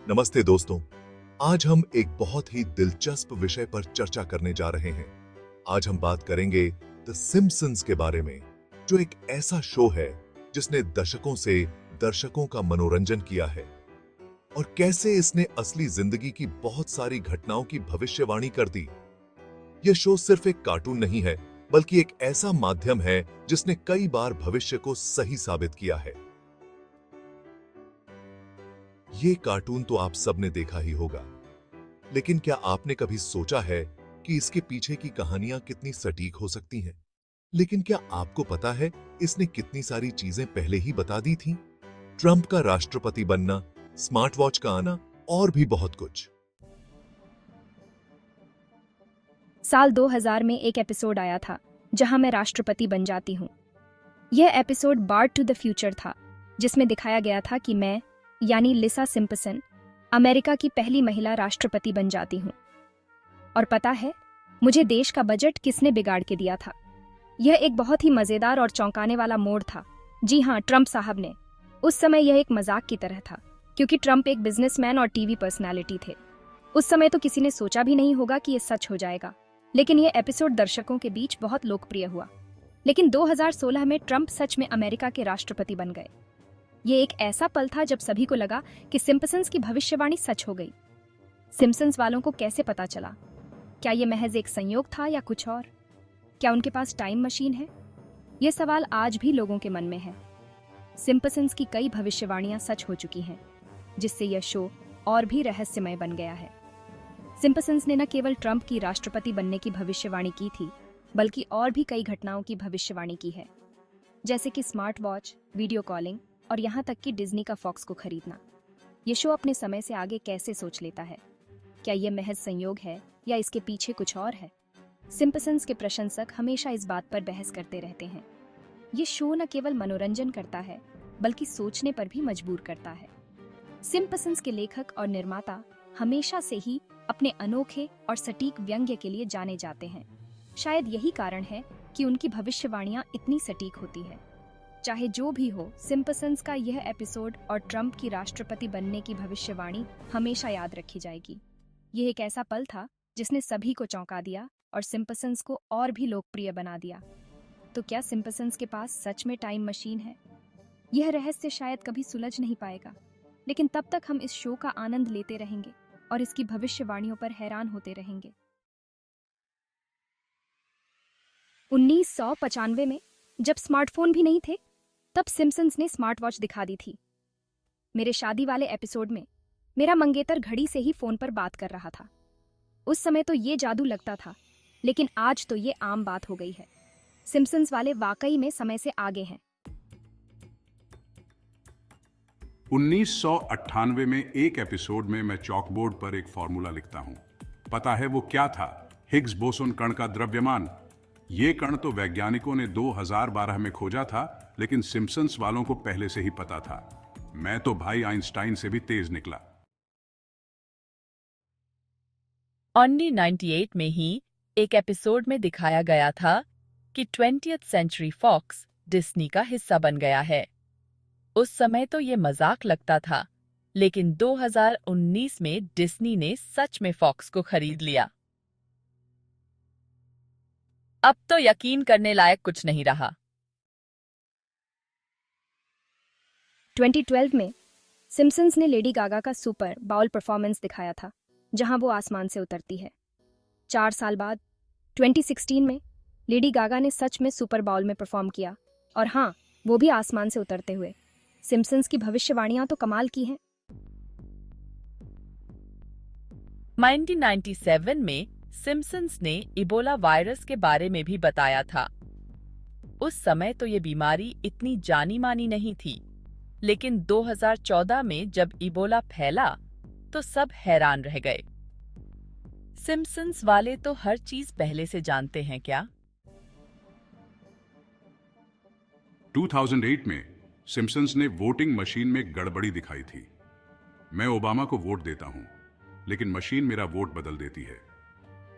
नमस्ते दोस्तों। आज हम एक बहुत ही दिलचस्प विषय पर चर्चा करने जा रहे हैं। आज हम बात करेंगे द सिम्पसन्स के बारे में, जो एक ऐसा शो है जिसने दशकों से दर्शकों का मनोरंजन किया है और कैसे इसने असली जिंदगी की बहुत सारी घटनाओं की भविष्यवाणी कर दी। यह शो सिर्फ एक कार्टून नहीं है, बल्कि एक ऐसा माध्यम है जिसने कई बार भविष्य को सही साबित किया है। ये कार्टून तो आप सबने देखा ही होगा, लेकिन क्या आपने कभी सोचा है कि इसके पीछे की कहानियां कितनी सटीक हो सकती हैं? लेकिन क्या आपको पता है इसने कितनी सारी चीजें पहले ही बता दी थीं? ट्रंप का राष्ट्रपति बनना, स्मार्ट वॉच का आना और भी बहुत कुछ। साल 2000 में एक एपिसोड आया था जहां मैं राष्ट्रपति बन जाती हूँ। यह episode bard to the future था, जिसमें दिखाया गया था कि मैं यानी लिसा सिम्पसन अमेरिका की पहली महिला राष्ट्रपति बन जाती हूँ। और पता है मुझे देश का बजट किसने बिगाड़ के दिया था? यह एक बहुत ही मजेदार और चौंकाने वाला मोड़ था। जी हाँ, ट्रंप साहब ने। उस समय यह एक मजाक की तरह था, क्योंकि ट्रंप एक बिजनेसमैन और टीवी पर्सनालिटी थे। उस समय तो किसी ने सोचा भी नहीं होगा कि यह सच हो जाएगा, लेकिन यह एपिसोड दर्शकों के बीच बहुत लोकप्रिय हुआ। लेकिन 2016 में ट्रंप सच में अमेरिका के राष्ट्रपति बन गए। ये एक ऐसा पल था जब सभी को लगा कि सिम्पसन्स की भविष्यवाणी सच हो गई। सिम्पसन्स वालों को कैसे पता चला? क्या ये महज एक संयोग था या कुछ और? क्या उनके पास टाइम मशीन है? ये सवाल आज भी लोगों के मन में है। सिम्पसन्स की कई भविष्यवाणियां सच हो चुकी हैं, जिससे यह शो और भी रहस्यमय बन गया है। सिम्पसन्स ने न केवल ट्रंप की राष्ट्रपति बनने की भविष्यवाणी की थी, बल्कि और भी कई घटनाओं की भविष्यवाणी की है, जैसे कि स्मार्ट वॉच, वीडियो कॉलिंग और यहाँ तक कि डिज्नी का फॉक्स को खरीदना। ये शो अपने समय से आगे कैसे सोच लेता है? क्या यह महज संयोग है या इसके पीछे कुछ और है? सिम्पसन्स के प्रशंसक हमेशा इस बात पर बहस करते रहते हैं। ये शो न केवल मनोरंजन करता है, बल्कि सोचने पर भी मजबूर करता है। सिम्पसन्स के लेखक और निर्माता हमेशा से ही अपने अनोखे और सटीक व्यंग्य के लिए जाने जाते हैं। शायद यही कारण है कि उनकी भविष्यवाणियां इतनी सटीक होती है। चाहे जो भी हो, सिम्पसन्स का यह एपिसोड और ट्रंप की राष्ट्रपति बनने की भविष्यवाणी हमेशा याद रखी जाएगी। यह एक ऐसा पल था जिसने सभी को चौंका दिया और सिम्पसन्स को और भी लोकप्रिय बना दिया। तो क्या सिम्पसन्स के पास सच में टाइम मशीन है? यह रहस्य शायद कभी सुलझ नहीं पाएगा, लेकिन तब तक हम इस शो का आनंद लेते रहेंगे और इसकी भविष्यवाणियों पर हैरान होते रहेंगे। 1995 में जब स्मार्टफोन भी नहीं थे, तब सिम्पसन्स ने स्मार्ट वॉच दिखा दी थी। मेरे शादी वाले एपिसोड में मेरा मंगेतर घड़ी से ही फोन पर बात कर रहा था। उस समय तो ये जादू लगता था, लेकिन आज तो ये आम बात हो गई है। सिम्पसन्स वाले वाकई में समय से आगे हैं। 1998 में एक एपिसोड में मैं चॉकबोर्ड पर एक फॉर्मूला लिखता हूं। पता है वो क्या था? हिग्स बोसोन कण का द्रव्यमान। ये कण तो वैज्ञानिकों ने 2012 में खोजा था, लेकिन सिम्पसन्स वालों को पहले से ही पता था। मैं तो भाई आइंस्टाइन से भी तेज निकला। 1998 में ही एक एपिसोड में दिखाया गया था कि 20th सेंचुरी फॉक्स डिज्नी का हिस्सा बन गया है। उस समय तो ये मजाक लगता था, लेकिन 2019 में डिज्नी ने सच में फॉक्स को खरीद लिया। अब तो यकीन करने लायक कुछ नहीं रहा। 2012 में सिम्पसन्स ने लेडी गागा का सुपर बाउल परफॉर्मेंस दिखाया था, जहां वो आसमान से उतरती है। 4 साल बाद 2016 में लेडी गागा ने सच में सुपर बाउल में परफॉर्म किया, और हाँ, वो भी आसमान से उतरते हुए। सिम्पसन्स की भविष्यवाणियां तो कमाल की हैं। 1997 में सिम्पसन्स ने इबोला वायरस के बारे में भी बताया था। उस समय तो ये बीमारी इतनी जानी मानी नहीं थी, लेकिन 2014 में जब इबोला फैला तो सब हैरान रह गए। सिम्पसन्स वाले तो हर चीज पहले से जानते हैं क्या? 2008 में सिम्पसन्स ने वोटिंग मशीन में गड़बड़ी दिखाई थी। मैं ओबामा को वोट देता हूं, लेकिन मशीन मेरा वोट बदल देती है।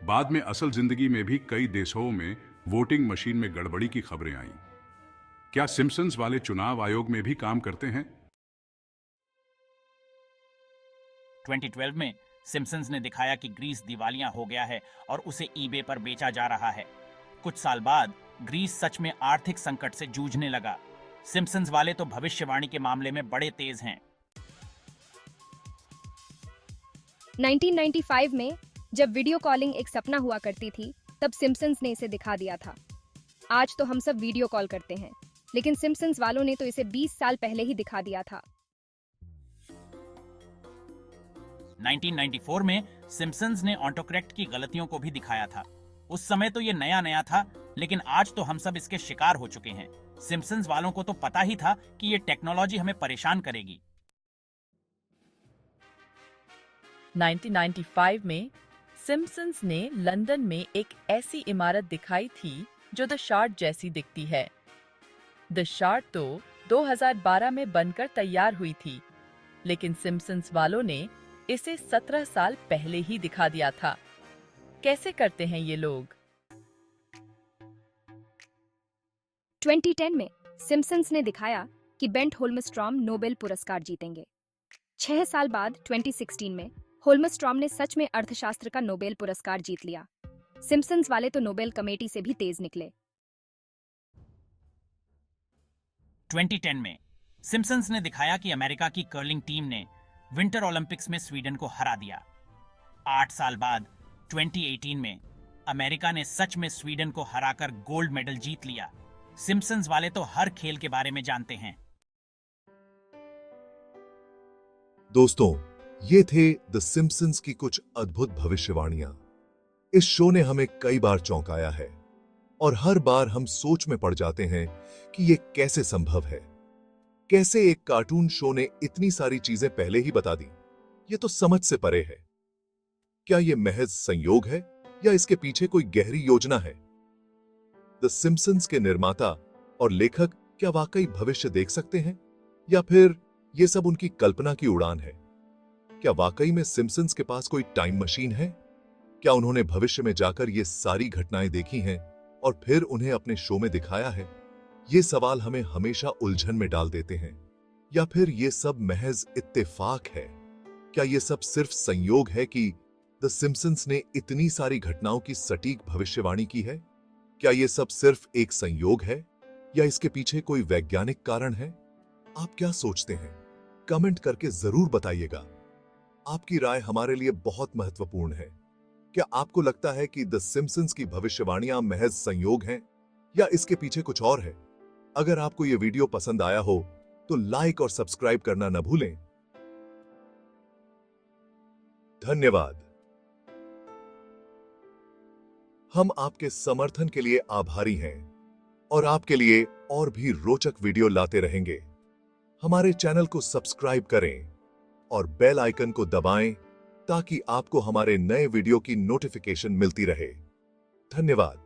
बाद में असल जिंदगी में भी कई देशों में वोटिंग मशीन में गड़बड़ी की खबरें आईं। क्या सिम्पसन्स वाले चुनाव आयोग में भी काम करते हैं? 2012 में सिम्पसन्स ने दिखाया कि ग्रीस दिवालिया हो गया है और उसे ईबे पर बेचा जा रहा है। कुछ साल बाद ग्रीस सच में आर्थिक संकट से जूझने लगा। सिम्पसन्स वाले तो भविष्यवाणी के मामले में बड़े तेज हैं। 1995 में जब वीडियो कॉलिंग एक सपना हुआ करती थी, तब सिम्पसन्स ने इसे दिखा दिया था। आज तो हम सब वीडियो कॉल करते हैं, लेकिन सिम्पसन्स वालों ने तो इसे 20 साल पहले ही दिखा दिया था। 1994 में सिम्पसन्स ने ऑटोकरेक्ट की गलतियों को भी दिखाया था। उस समय तो ये नया नया था, लेकिन आज तो हम सब इसके शिकार हो चुके हैं। सिम्पसन्स वालों को तो पता ही था कि ये टेक्नोलॉजी हमें परेशान करेगी। 1995 में सिम्पसन्स ने लंदन में एक ऐसी इमारत दिखाई थी जो द शार्ड जैसी दिखती है। द शार्ड तो 2012 में बनकर तैयार हुई थी, लेकिन सिम्पसन्स वालों ने इसे 17 साल पहले ही दिखा दिया था। कैसे करते हैं ये लोग? 2010 में सिम्पसन्स ने दिखाया कि बेंट होल्मस्ट्रॉम नोबेल पुरस्कार जीतेंगे। 6 साल बाद 2016 में होल्मस्ट्रॉम ने सच में अर्थशास्त्र का नोबेल पुरस्कार जीत लिया। सिम्पसन्स वाले तो नोबेल कमेटी से भी तेज निकले। 2010 में सिम्पसन्स ने दिखाया कि अमेरिका की कर्लिंग टीम ने विंटर ओलंपिक्स में स्वीडन को हरा दिया। 8 साल बाद 2018 में अमेरिका ने सच में स्वीडन को हराकर गोल्ड मेडल जीत लिया। सिम्पसन्स वाले तो हर खेल के बारे में जानते हैं। दोस्तों, ये थे द सिम्पसन्स की कुछ अद्भुत भविष्यवाणियां। इस शो ने हमें कई बार चौंकाया है और हर बार हम सोच में पड़ जाते हैं कि ये कैसे संभव है। कैसे एक कार्टून शो ने इतनी सारी चीजें पहले ही बता दी? ये तो समझ से परे है। क्या ये महज संयोग है या इसके पीछे कोई गहरी योजना है? द सिम्पसन्स के निर्माता और लेखक क्या वाकई भविष्य देख सकते हैं, या फिर ये सब उनकी कल्पना की उड़ान है? क्या वाकई में सिम्पसन्स के पास कोई टाइम मशीन है? क्या उन्होंने भविष्य में जाकर ये सारी घटनाएं देखी हैं और फिर उन्हें अपने शो में दिखाया है? ये सवाल हमें हमेशा उलझन में डाल देते हैं। या फिर ये सब महज इत्तेफाक है? क्या ये सब सिर्फ संयोग है कि द सिम्पसन्स ने इतनी सारी घटनाओं की सटीक भविष्यवाणी की है? क्या ये सब सिर्फ एक संयोग है या इसके पीछे कोई वैज्ञानिक कारण है? आप क्या सोचते हैं? कमेंट करके जरूर बताइएगा। आपकी राय हमारे लिए बहुत महत्वपूर्ण है। क्या आपको लगता है कि द सिम्पसन्स की भविष्यवाणियां महज संयोग हैं या इसके पीछे कुछ और है? अगर आपको यह वीडियो पसंद आया हो तो लाइक और सब्सक्राइब करना न भूलें। धन्यवाद। हम आपके समर्थन के लिए आभारी हैं और आपके लिए और भी रोचक वीडियो लाते रहेंगे। हमारे चैनल को सब्सक्राइब करें और बेल आइकन को दबाएं ताकि आपको हमारे नए वीडियो की नोटिफिकेशन मिलती रहे। धन्यवाद।